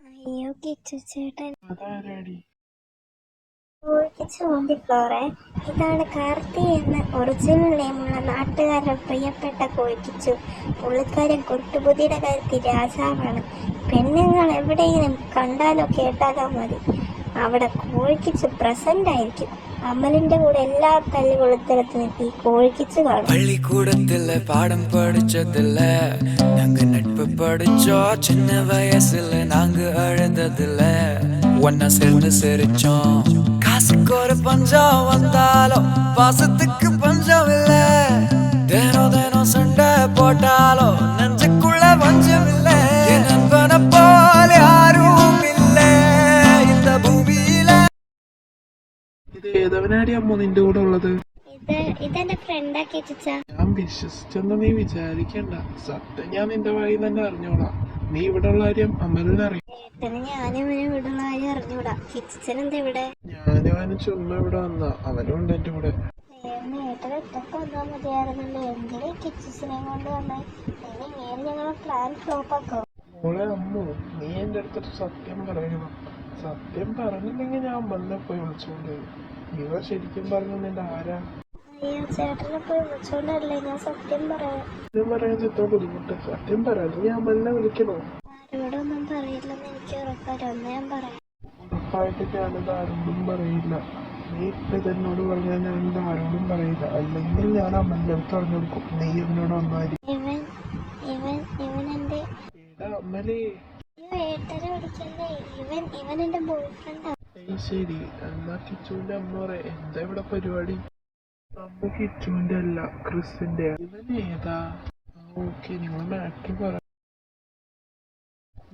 അയ്യോ കിച്ചു ചേട്ടൻ അതാരാടി? ചോണ്ടി ഫ്ലോറെ, ഇതാണ് കാർത്തി എന്ന ഒറിജിനൽ നെയിമുള്ള നാട്ടുകാരുടെ പ്രിയപ്പെട്ട കോഴിക്കിച്ചു. പുള്ളിക്കാരൻ കൊട്ടുബുദ്ധിയുടെ കാര്യത്തിൽ രാജാവാണ്. പെണ്ണുങ്ങൾ എവിടെയെങ്കിലും കണ്ടാലോ കേട്ടാലോ മതി, അവിടെ കോഴിക്കിച്ചു പ്രസന്റ് ആയിരിക്കും. അമലിന്റെ കൂടെ എല്ലാ തല്ലുകൊളുത്തരത്തിനും ഈ കോഴിക്കിച്ചു കാണും. பள்ளிக்கூடத்துல பாடம் படிச்சதில்ல, நாங்க நட்பு படிச்சோம். சின்ன வயசுல நாங்க அழுததில்ல, ஒன்னா சேர்ந்து சிரிச்சோம். காசுக்கு ஒரு பஞ்சம் வந்தாலும் பாசத்துக்கு பஞ்சம் இல்ல. தினம் தினம் சண்டை போட்டாலும் நெஞ்சுக்குள்ள பஞ்சம் இல்ல. என் நண்பனை போல யாரும் இல்ல இந்த பூமியில. ഇത് ഏതവനാടി അമ്മ നിന്റെ കൂടെ ഉള്ളത്? ഇതെന്റെ ഫ്രണ്ടാ കിച്ച. ഞാൻ വിശ്വസിച്ചെന്ന് നീ വിചാരിക്കണ്ട. സത്യം ഞാൻ നിന്റെ വായി തന്നെ അറിഞ്ഞോളാം. നീ ഇവിടെ ഉള്ള കാര്യം അമലിനറിയാം. ഞാനിവനെ ഇവിടുള്ള കാര്യം അറിഞ്ഞൂടാ. കിച്ചനെന്താ ഇവിടെ? ഞാനും ചുമ്മാ ഇവിടെ വന്ന അവനും ഉണ്ട് എന്റെ കൂടെ. ഏട്ടൻ ഒറ്റക്ക് വന്നാൽ മതിയായിരുന്നല്ലോ. എന്തിനാ കിച്ചനെ കൊണ്ട് വന്നേ? ഇനി ഇങ്ങനെ ഞങ്ങളെ പ്ലാൻ ഫ്ലോപ്പ് ആക്കോ? മോളെ അമ്മു, നീ എന്റെ അടുത്തൊരു സത്യം പറയണം. സത്യം പറഞ്ഞില്ലെങ്കിൽ ഞാൻ അമ്മലിനെ പോയി വിളിച്ചോണ്ട്. ഇവർ ശരിക്കും പറഞ്ഞ നിന്റെ ആരാ? അയ്യോ ചേട്ടനെ പോയി വിളിച്ചോണ്ടല്ലേ, ഞാൻ സത്യം പറയാം. സത്യം പറയാൻ ചിത്ര ബുദ്ധിമുട്ട്. സത്യം പറയാം, നീ അമ്മലിനെ വിളിക്കണോ? ആരോടൊന്നും പറയില്ലെന്ന് എനിക്ക് ഉറപ്പായിട്ട് ഞാൻ പറയാം. ഉറപ്പായിട്ട് ഞാനിത് ആരോടും പറയില്ല. നീ ഇപ്പൊ ഇതെന്നോട് പറഞ്ഞാൽ ഞാനിത് ആരോടും പറയില്ല. അല്ലെങ്കിൽ ഞാൻ അമ്മലിന്റെ അടുത്ത് പറഞ്ഞു കൊടുക്കും. നീ ഇവനോട് വന്നായിരിക്കും. ഇവൻ എന്റെ അമ്മലേ, ഏട്ടനെ വിളിക്കല്ലേ. ഇവൻ എന്റെ ബോയ് ഫ്രണ്ടാ. ശരി, എന്നാ കിച്ചുവിന്റെ അമ്മ പറയാ എന്താ ഇവിടെ പരിപാടി? അമ്മ കിച്ചുവിന്റെ അല്ല, ക്രിസിന്റെ. ഇവൻ ഏതാ? ഓക്കെ, നിങ്ങൾ മാറ്റർ പറ,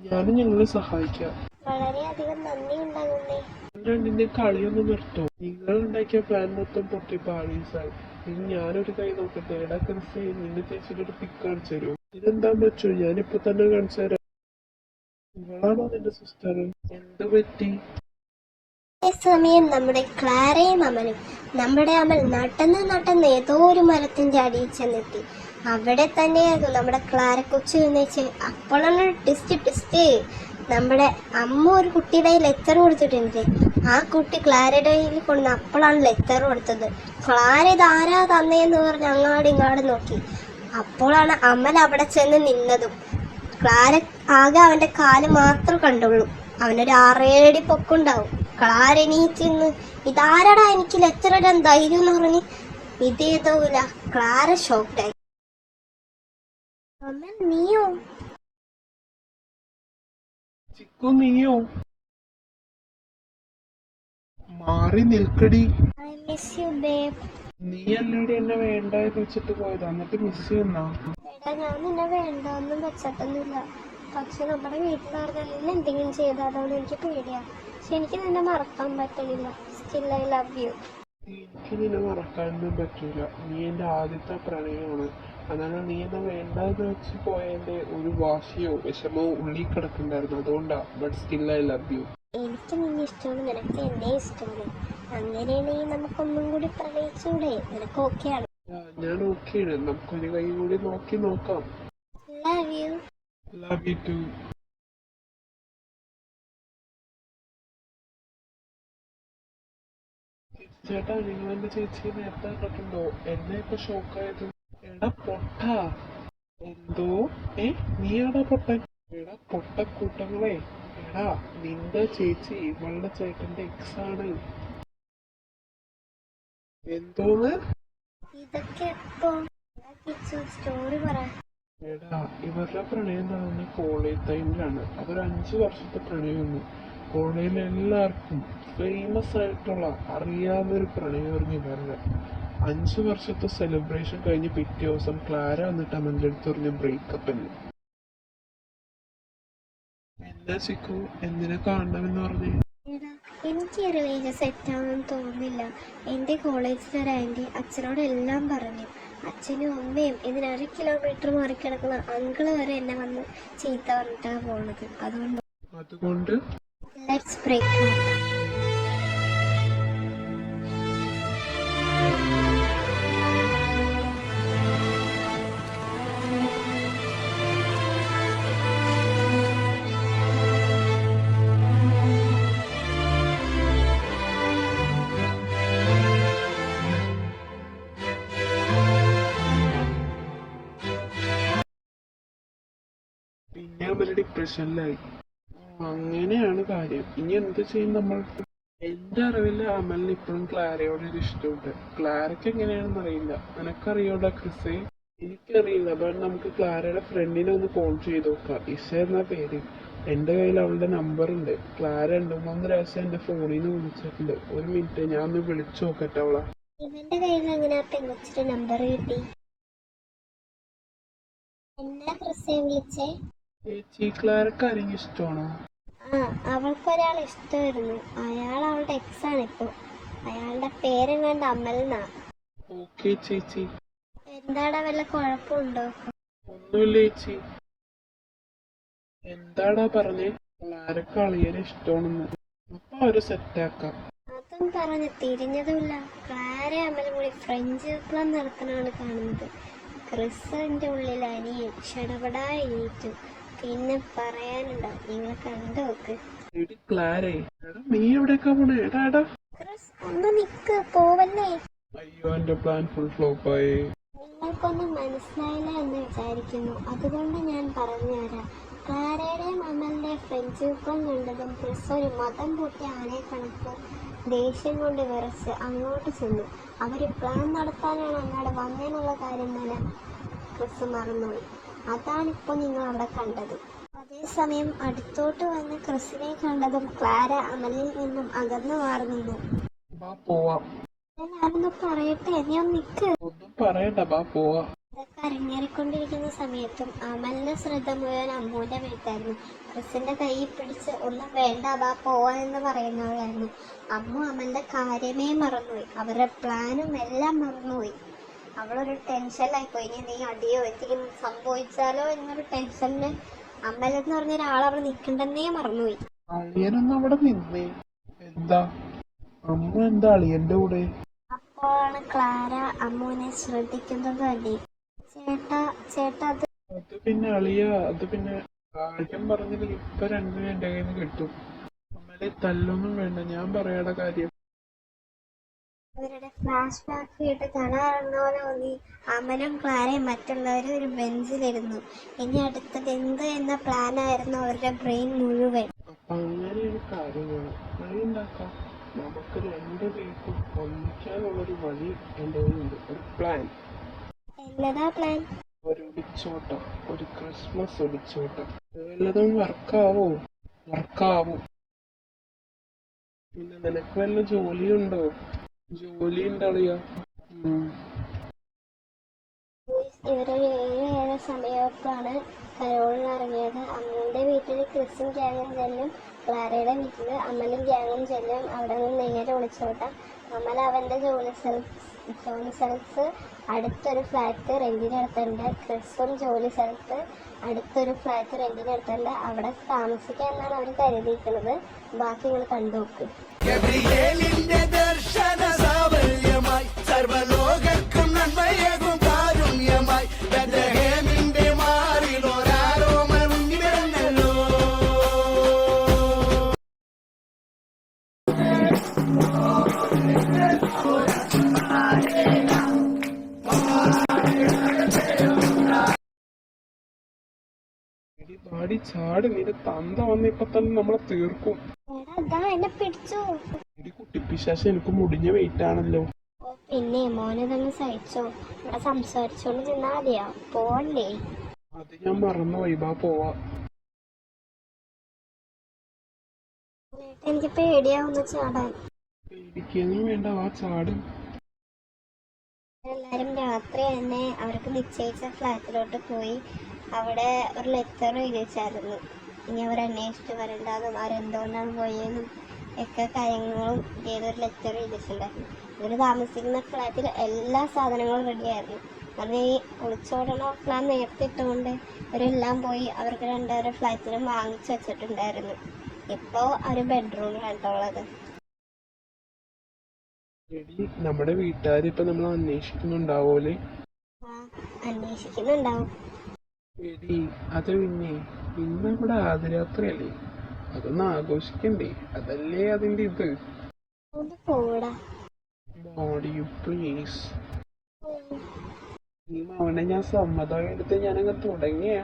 ഞാനും ഞങ്ങളെ സഹായിക്കാം. വളരെയധികം നന്ദി ഉണ്ടാകുന്നേ. രണ്ടിന്റെ കളിയൊന്നും നിർത്തോ. നിങ്ങൾ ഉണ്ടാക്കിയ പ്ലാൻ മൊത്തം പൊട്ടി പാളീസായി. ഇനി ഞാനൊരു കൈ നോക്കട്ടെ. എടാ ക്രിസ്, നിന്റെ ചേച്ചിയുടെ ഒരു പിക്ക് കാണിച്ചു തരുമോ? ഇതെന്താ പറ്റൂ? ഞാനിപ്പോ തന്നെ കാണിച്ചു തരാം. ഇവളാണോ നിന്റെ സിസ്റ്റർ? എന്ത് പറ്റി? സമയം നമ്മുടെ ക്ലാരയും അമലും. നമ്മുടെ അമൽ നടന്ന് ഏതോ ഒരു മരത്തിന്റെ അടിയിൽ ചെന്നെത്തി. അവിടെ തന്നെയായിരുന്നു നമ്മുടെ ക്ലാര കൊച്ചു എന്നുവെച്ച്. അപ്പോഴാണ് ടിസ്റ്റ്. നമ്മുടെ അമ്മ ഒരു കുട്ടിയുടെ ലെറ്റർ കൊടുത്തിട്ടുണ്ട്. ആ കുട്ടി ക്ലാരയുടെ കയ്യിൽ കൊണ്ടു. അപ്പോഴാണ് ലെറ്റർ കൊടുത്തത്. ക്ലാര ഇത് ആരാ തന്നേന്ന് പറഞ്ഞ് അങ്ങാട് നോക്കി. അപ്പോഴാണ് അമൽ അവിടെ ചെന്ന് നിന്നതും. ക്ലാര ആകെ അവന്റെ കാല് മാത്രം കണ്ടുള്ളൂ. അവനൊരു 6-7 അടി പൊക്കുണ്ടാവും. ക്ലാര എണീറ്റിന്ന് ഇതാരടാ എനിക്ക് ലെറ്റർ ഇടാൻ ധൈര്യം എന്ന് പറഞ്ഞ് ഇതേതോല. ക്ലാര ഷോക്ക്ഡായി. അമൽ നീയോ? ചിക്കു നീയോ? മാറി നിൽക്കടി. I miss you babe. നീ അല്ലേടി എന്നെ വേണ്ടാന്ന് വെച്ചിട്ട് പോയത്, എന്നിട്ട് മിസ് ചെയ്യുന്ന. എടാ ഞാൻ നിന്നെ വേണ്ടൊന്നും വെച്ചിട്ടൊന്നുമില്ല. പക്ഷെ നമ്മുടെ വീട്ടിലാർക്കെല്ലാം എന്തെങ്കിലും ചെയ്താലോന്ന് എനിക്ക് പേടിയാ. പക്ഷെ എനിക്ക് നിന്നെ മറക്കാൻ പറ്റില്ല. Still I love you. എനിക്ക് നിന്നെ മറക്കാനൊന്നും പറ്റൂല. നീ എന്റെ ആദ്യത്തെ പ്രണയമാണ്. അതാണ് നീ എന്നെ വേണ്ടെന്ന് വെച്ച് പോയതിന്റെ ഒരു വാശിയോ വിഷമോ ഉള്ളിൽ കിടക്കുന്നുണ്ടായിരുന്നു. അതുകൊണ്ടാ. But still I love you. എനിക്ക് നിന്നെ ഇഷ്ടമാണ്, നിനക്ക് എന്നെ ഇഷ്ടമാണ്. അങ്ങനെയാണെങ്കിൽ നമുക്കൊന്നും കൂടി പ്രണയിച്ചൂടെ? നിനക്ക് ഓക്കെയാണ്? ഞാൻ ഓക്കെയാണ്. നമുക്കൊരു കൈ കൂടി നോക്കാം. Love you. Love you too. ചേട്ടാ, നിങ്ങൾ എന്റെ ചേച്ചിയെ നേരത്തെ കണ്ടിട്ടുണ്ടോ? എന്നെ ഇപ്പൊ ഷോക്കായത്. എടാ പൊട്ട. എന്തോ? നീയാടാ പൊട്ടൻ? എടാ പൊട്ടക്കൂട്ടങ്ങളെ. എടാ, നിന്റെ ചേച്ചി ഇവളുടെ ചേട്ടന്റെ എക്സ് ആണ്. എന്തോന്ന്? ഇതൊക്കെ എപ്പോ? സ്റ്റോറി പറ. എടാ, ഇവരുടെ പ്രണയം നടന്ന കോളേജ് ടൈമിലാണ്. അതൊരു 5 വർഷത്തെ പ്രണയമാണ്. കോളേജിൽ എല്ലാവർക്കും ഫേമസ് ആയിട്ടുള്ള അറിയാവുന്നൊരു പ്രണയമായിരുന്നു ഇവരുടെ. 5 വർഷത്തെ സെലിബ്രേഷൻ കഴിഞ്ഞ് പിറ്റേ ദിവസം ക്ലാര വന്നിട്ട് അമ്മൻ്റെ അടുത്ത് പറഞ്ഞ ബ്രേക്കപ്പിന്. എന്താ ചിക്കു, എന്തിനെ കാണണമെന്ന് പറഞ്ഞേ? എനിക്ക് ഈ റിലേഷൻ സെറ്റാണെന്ന് തോന്നുന്നില്ല. എൻ്റെ കോളേജിലൊരു ആൻറ്റി അച്ഛനോട് എല്ലാം പറഞ്ഞു. അച്ഛനും അമ്മയും ഇതിന് 1 കിലോമീറ്റർ മാറിക്കിടക്കുന്ന അങ്കിള് വരെ എന്നെ വന്ന് ചീത്ത പറഞ്ഞിട്ടാണ് പോണത്. അതുകൊണ്ട് ലെറ്റ്സ് ബ്രേക്ക്. പിന്നെ അമൽ ഡിപ്രഷനിലായി. അങ്ങനെയാണ് കാര്യം. ഇനി എന്ത് ചെയ്യും നമ്മൾ? എന്റെ അറിവില് അമലിന് ഇപ്പോഴും ക്ലാരയോട് ഒരു ഇഷ്ടമുണ്ട്. ക്ലാരയ്ക്ക് എങ്ങനെയാണെന്ന് അറിയില്ല. നിനക്കറിയോടാ ക്രിസേ? എനിക്കറിയില്ല. ബട്ട് നമുക്ക് ക്ലാരയുടെ ഫ്രണ്ടിനെ ഒന്ന് കോൾ ചെയ്ത് നോക്കാം. ഇഷ എന്ന പേര്. എന്റെ കയ്യിൽ അവളുടെ നമ്പർ ഉണ്ട്. ക്ലാര 2-3 പ്രാവശ്യം എന്റെ ഫോണിൽ നിന്ന് വിളിച്ചിട്ടുണ്ട്. ഒരു മിനിറ്റ്, ഞാൻ ഒന്ന് വിളിച്ചു നോക്കട്ടെ അവളെ. ഇവന്റെ കയ്യിൽ അങ്ങനെ ആ പെങ്കൊച്ചിന്റെ നമ്പർ കിട്ടി? എന്നാ ക്രിസ്സെ വിളിച്ചേ? ചേച്ചി, ക്ലാരക്ക് ആരെങ്കിലും ഇഷ്ടമാണോ? ആ, അവൾക്കൊരാൾ ഇഷ്ടമായിരുന്നു. അയാൾ അവളുടെ എക്സ് ആണ് ഇപ്പൊ. അയാളുടെ പേരെങ്ങാണ്ട് അമൽന്നാ. ഓക്കെ ചേച്ചി. എന്താടാ, വല്ല കുഴപ്പമുണ്ടോ? ഒന്നുമില്ല ചേച്ചി. എന്താടാ പറഞ്ഞേ? ക്ലാരക്ക് അളിയനെ ഇഷ്ടമാണെന്ന്. അപ്പൊ അവര് സെറ്റാക്കാം. അതും പറഞ്ഞ് തിരിഞ്ഞതുമില്ല. ക്ലാര അമലും കൂടി ഫ്രഞ്ച് പ്ലം നടത്തണാണ് കാണുന്നത്. ക്രിസിന്റെ ഉള്ളിൽ അനിയൻ ഷടപടാ എണീറ്റു. പിന്നെ പറയാനുണ്ടോ, നിങ്ങൾ കണ്ടു നോക്ക്. എടി ക്ലാരേ, എടാ നീ എവിടേക്കാ പോണേ? എടാ എടാ. ക്രിസ്, ഒന്ന് നിക്ക്, പോവല്ലേ. അയ്യോ, എന്റെ പ്ലാൻ ഫുൾ ഫ്ലോപ്പായി. നിങ്ങൾക്കൊന്നും മനസ്സിലായില്ല എന്ന് വിചാരിക്കുന്നു. അതുകൊണ്ട് ഞാൻ പറഞ്ഞുതരാം. ക്ലാരയുടെയും അമലിന്റെയും ഫ്രണ്ട്ഷിപ്പം കണ്ടതും ക്രിസ് ഒരു മതം പൊട്ടി ആനയെ കണക്ക് ദേഷ്യം കൊണ്ട് വിറച്ച് അങ്ങോട്ട് ചെന്നു. അവര് പ്ലാൻ നടത്താനാണ് അങ്ങോട്ട് വന്നേന്നുള്ള കാര്യം തന്നെ ക്രിസ് മറന്നുപോയി. അതാണിപ്പോൾ നിങ്ങൾ അവിടെ കണ്ടത്. അതേസമയം അടുത്തോട്ട് വന്ന് ക്രിസിനെ കണ്ടതും ക്ലാര അമലിൽ നിന്നും അകന്നു മാറി നിന്നു. ബാ പോവാം. ഞാനൊന്ന് പറയട്ടെ, നീ ഒന്ന് നിക്ക്. ഒന്നും പറയണ്ട, ബാ പോവാം. ഇതൊക്കെ അരങ്ങേറിക്കൊണ്ടിരിക്കുന്ന സമയത്തും അമലിന്റെ ശ്രദ്ധ മുഴുവൻ അമ്മുവിന്റെ വീട്ടായിരുന്നു. ക്രിസിന്റെ കൈ പിടിച്ച് ഒന്നും വേണ്ട, ബാ പോവാന്ന് പറയുന്നവളായിരുന്നു. അമ്മു അമലിന്റെ കാര്യമേ മറന്നുപോയി. അവരുടെ പ്ലാനും എല്ലാം മറന്നുപോയി. അവളൊരു ടെൻഷനിലായിപ്പോയി. ഇനി നീ അടിയോ എന്തെങ്കിലും സംഭവിച്ചാലോ എന്നൊരു ടെൻഷനില് അമൽ എന്ന് പറഞ്ഞ ഒരാൾ അവിടെ നിൽക്കണ്ടെന്നേ മറന്നുപോയി. അളിയനൊന്നും അവിടെ നിന്നേ. എന്താ അമ്മ, എന്താ അളിയന്റെ കൂടെ? അപ്പോഴാണ് ക്ലാര അമ്മുവിനെ ശ്രദ്ധിക്കുന്നത് തന്നെ. ചേട്ടാ ചേട്ടാ, അത് പിന്നെ അളിയ, അത് പിന്നെ കാര്യം പറഞ്ഞില്ല. ഇപ്പൊ രണ്ടും എന്റെ കയ്യിൽ നിന്ന് കിട്ടും. അമ്മലെ തല്ലൊന്നും വേണ്ട, ഞാൻ പറയാടെ കാര്യം. അവരുടെ ഫ്ലാഷ് ബാക്ക് കേട്ട് കാണാറുന്ന പോലെ തോന്നി. അമലും ക്ലാരയും മറ്റുള്ളവരും ഒരു ബെഞ്ചിലിരുന്നു. ഇനി അടുത്തത് എന്ത് എന്ന പ്ലാനായിരുന്നു അവരുടെ ബ്രെയിൻ മുഴുവൻ. അപ്പൊ അങ്ങനെയാണ് കാര്യങ്ങൾ. വഴി ഉണ്ടാക്കാം. നമുക്ക് 2 പേർക്കും ഒന്നിക്കാനുള്ളൊരു വഴി എന്റെ കയ്യിലുണ്ട്. ഒരു പ്ലാൻ. എന്നതാ പ്ലാൻ? ഒരു ഒളിച്ചോട്ടം, ഒരു ക്രിസ്മസ് ഒളിച്ചോട്ടം. വല്ലതും വർക്കാവോ? വർക്കാവും. പിന്നെ നിനക്ക് വല്ല ജോലിയുണ്ടോ? ജോലി ഉണ്ടളിയാ. ഇവരൊരു 7-7 സമയത്താണ് കരോളിൽ ഇറങ്ങിയത്. അമ്മുവിന്റെ വീട്ടിൽ ക്രിസും ഗ്യാങ്ങും ചെല്ലും. ക്ലാരയുടെ വീട്ടിൽ അമലും ഗ്യാങ്ങും ചെല്ലും. അവിടെ നിന്ന് നേരെ ഒളിച്ചോട്ടാം. അമൽ അവന്റെ ജോലി സ്ഥലത്ത് അടുത്തൊരു ഫ്ലാറ്റ് റെന്റിനെടുത്തുണ്ട്. ക്രിസും ജോലി സ്ഥലത്ത് അടുത്തൊരു ഫ്ലാറ്റ് റെന്റിനെടുത്തുണ്ട്. അവിടെ താമസിക്കാനാണ് അവർ കരുതിയിരിക്കുന്നത്. ബാക്കി നിങ്ങൾ കണ്ടു നോക്ക്. ഗബ്രിയേലിന്റെ ദർശന സാവല്യമായി സർവലോകർക്കും നന്മയേകും കാരുണ്യമായി ബെത്ലഹേമിന്റെ മാറിലൊരാരോമൽ ഉണ്ണിവരുന്നല്ലോ. പാടി ചാടി, നിന്റെ തന്ത വന്ന് ഇപ്പൊ തന്നെ നമ്മളെ തീർക്കും. എടാ, എന്നെ പിടിച്ചു. എടി കുട്ടിപ്പിശാശ, എനിക്ക് മുടിഞ്ഞ വെയിറ്റ് ആണല്ലോ. പിന്നെ മോനെ തന്നെ സഹിച്ചോ. ഇവിടെ സംസാരിച്ചോണ്ട് നിന്നാ മതിയാ, പോവല്ലേ. അത് ഞാൻ മറന്നുപോയി. ബാ പോവാ. എനിക്ക് പേടിയാവുന്നു ചാടാൻ. പേടിക്കൊന്നും വേണ്ട, വാ ചാടും. എല്ലാരും രാത്രി തന്നെ അവർക്ക് നിശ്ചയിച്ച ഫ്ലാറ്റിലോട്ട് പോയി. അവിടെ ഒരു ലെറ്റർ എഴുതിച്ചായിരുന്നു. ഇനി അവർ അന്വേഷിച്ച് വരണ്ടാന്നും അവരെന്തുകൊണ്ടാണ് പോയതെന്നും ഒക്കെ കാര്യങ്ങളും ഏതൊരു ലെറ്റർ എഴുതിച്ചിട്ടുണ്ടായിരുന്നു. ഇവർ താമസിക്കുന്ന ഫ്ലാറ്റിൽ എല്ലാ സാധനങ്ങളും റെഡിയായിരുന്നു. അത് ഈ ഒളിച്ചോടണ പ്ലാൻ നേരത്തെ ഇട്ടുകൊണ്ട് ഇവരെല്ലാം പോയി അവർക്ക് 2 ഫ്ലാറ്റിലും വാങ്ങിച്ചു വെച്ചിട്ടുണ്ടായിരുന്നു. ഇപ്പോൾ ഒരു ബെഡ്റൂമിലാണ് ഉള്ളത്. എടി, നമ്മുടെ വീട്ടുകാർ ഇപ്പൊ നമ്മൾ അന്വേഷിക്കുന്നുണ്ടാവോലെ? അന്വേഷിക്കുന്നുണ്ടാവും. എടി, അത് പിന്നെ ഇന്ന് നമ്മുടെ ആദ്യരാത്രിയല്ലേ, അതൊന്ന് ആഘോഷിക്കണ്ടേ? അതല്ലേ അതിന്റെ ഇത്. ഒന്ന് പോടാ. Body please. ഈ മൗനെ ഞാൻ സമ്മതം എടുത്ത് ഞാനങ്ങ് തുടങ്ങിയ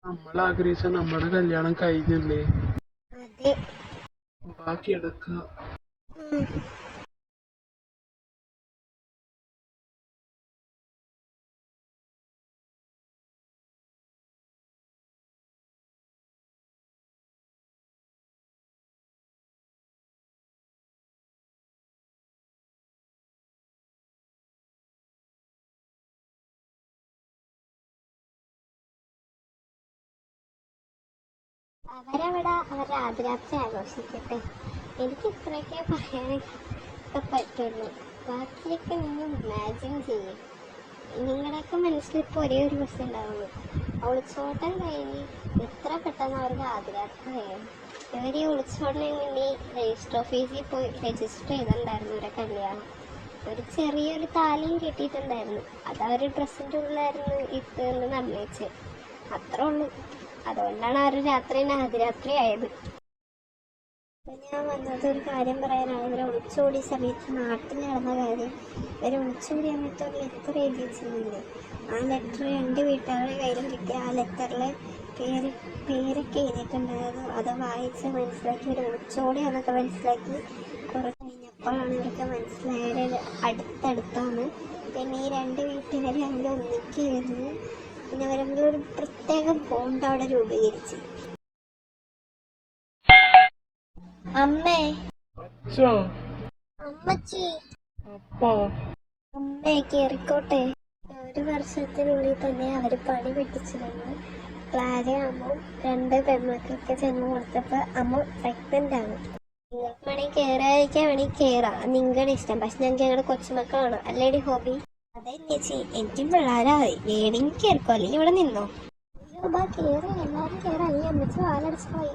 നമ്മൾ ആഗ്രഹിച്ച നമ്മുടെ കല്യാണം കഴിഞ്ഞില്ലേ? അതെ. ബാക്കി എടുക്കുക. ഉം. അവരവിടെ അവരുടെ ആദ്യരാത്രി ആഘോഷിക്കട്ടെ. എനിക്ക് ഇത്രയൊക്കെ പറയാനൊക്കെ പറ്റുള്ളൂ. ബാക്കിയൊക്കെ നിങ്ങൾ ഇമാജിൻ ചെയ്യും. നിങ്ങളുടെയൊക്കെ മനസ്സിലിപ്പോൾ ഒരേ ഒരു പ്രശ്നം ഉണ്ടാവുള്ളൂ, ഒളിച്ചോട്ടം കഴിഞ്ഞ് എത്ര പെട്ടെന്ന് അവർക്ക് ആദ്യരാത്രി കഴിയും. ഇവർ ഈ ഒളിച്ചോട്ടത്തിന് വേണ്ടി രജിസ്റ്റർ ഓഫീസിൽ പോയി രജിസ്റ്റർ ചെയ്തിട്ടുണ്ടായിരുന്നു ഇവരെ കല്യാണം. ഒരു ചെറിയൊരു താലിയും കിട്ടിയിട്ടുണ്ടായിരുന്നു. അത് അവർ ഡ്രസ്സിൻ്റെ ഉള്ളിലായിരുന്നു ഇട്ടെന്ന് നിർണയിച്ച്. അത്രേ ഉള്ളൂ. അതുകൊണ്ടാണ് അവർ രാത്രി തന്നെ ആദ്യരാത്രി ആയത്. ഞാൻ വന്നത് ഒരു കാര്യം പറയാനാണ്. ഇവർ ഒളിച്ചോടിയ സമയത്ത് നാട്ടിൽ നടന്ന കാര്യം. ഇവർ ഒളിച്ചോടിയ സമയത്ത് ഒരു ലെറ്റർ എഴുതി വെച്ചിരുന്നില്ലേ, ആ ലെറ്റർ 2 വീട്ടുകാരുടെ കയ്യിലും കിട്ടി. ആ ലെറ്ററിൽ പേരൊക്കെ എഴുതിയിട്ടുണ്ടായിരുന്നു. അത് വായിച്ച് മനസ്സിലാക്കി ഇവർ ഒളിച്ചോടിയാന്നൊക്കെ മനസ്സിലാക്കി. കുറച്ച് കഴിഞ്ഞപ്പോഴാണ് ഇവർക്ക് മനസ്സിലായത് അടുത്തടുത്താണ്. പിന്നെ ഈ 2 വീട്ടുകാർ അതിൽ ഒന്നിക്കുകയായിരുന്നു. പിന്നെ അവരൊരു പ്രത്യേക ബോണ്ട് അവിടെ രൂപീകരിച്ചു. അമ്മേ, അച്ഛാ, അമ്മച്ചി, അപ്പാ, അമ്മേ കേറിക്കോട്ടെ. 1 വർഷത്തിനുള്ളിൽ തന്നെ അവര് പണി വെട്ടിച്ചിരുന്നു. ക്ലാര അമ്മ 2 പെൺമക്കൾക്ക് ജന്മം കൊടുത്തപ്പോൾ അമ്മ പ്രഗ്നന്റ് ആണ്. നിങ്ങൾക്ക് വേണമെങ്കിൽ കയറാതിരിക്കാൻ വേണമെങ്കിൽ കയറാം, നിങ്ങളുടെ ഇഷ്ടം. പക്ഷെ ഞങ്ങൾക്ക് ഞങ്ങളുടെ കൊച്ചുമക്കളാണ് അല്ലേടി ഹോബി. അതെ ചേച്ചി, എനിക്കും പിള്ളേരായി. വേണമെങ്കിൽ കയറിക്കോ, അല്ലെങ്കിൽ ഇവിടെ നിന്നോ. കേറാ, എല്ലാവരും കയറാം. ഈ അമ്മച്ചി വാലടിച്ച് പോയി.